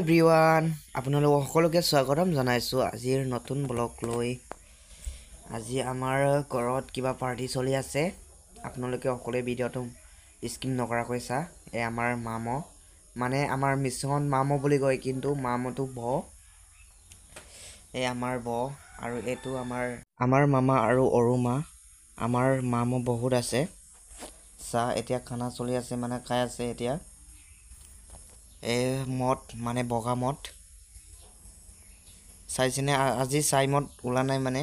Everyone আপোনালোক সকলোকে স্বাগতম জনাইছোঁ আজিৰ নতুন ব্লগ লৈ। আজি আমাৰ ঘৰত কিবা পাৰ্টি চলি আছে। আপোনালোকে সকলোৱে ভিডিঅ'টো স্কিপ নকৰাকৈ চা। এই আমাৰ মামো মানে আমাৰ মিছন মামো বুলি কয়, কিন্তু মামোটো ব। এই আমাৰ ব আৰু এইটো আমাৰ মামা আৰু অৰুমা। আমাৰ মামো বহুত আছে। চাহ এতিয়া খানা চলি আছে, মানে খাই আছে এতিয়া। মদ মানে বগা মদ চাইছেনে? আজি চাই মদ ওলা নাই মানে।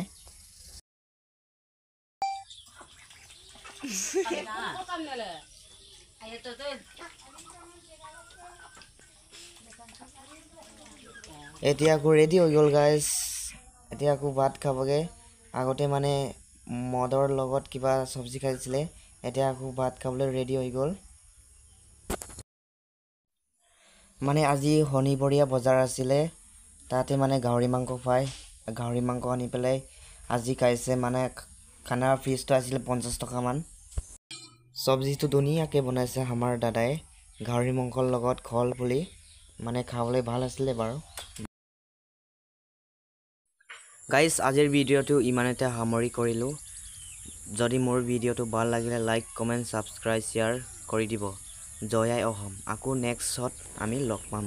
এতিয়া আকৌ ৰেডি হৈ গ'ল গাইজ। এতিয়া আকৌ ভাত খাবগে। আগতে মানে মদৰ লগত কিবা চব্জি খাইছিলে, এতিয়া আকৌ ভাত খাবলৈ ৰেডি হৈ গ'ল। মানে আজি শনিবৰীয়া বজাৰ আছিলে, তাতে মানে গাহৰি মাংস পায়। গাহৰি মাংস আনি পেলাই আজি খাইছে। মানে খানাৰ ফিজটো আছিলে 50 টকামান। চব্জিটো ধুনীয়াকৈ বনাইছে আমাৰ দাদাই, গাহৰি মাংসৰ লগত খল পুলি। মানে খাবলৈ ভাল আছিলে বাৰু। গাইজ আজিৰ ভিডিঅ'টো ইমানতে সামৰি কৰিলোঁ। যদি মোৰ ভিডিঅ'টো ভাল লাগিলে লাইক কমেণ্ট ছাবস্ক্ৰাইব শ্বেয়াৰ কৰি দিব। জয় আই অসম। আকৌ নেক্সটত আমি লগ পাম।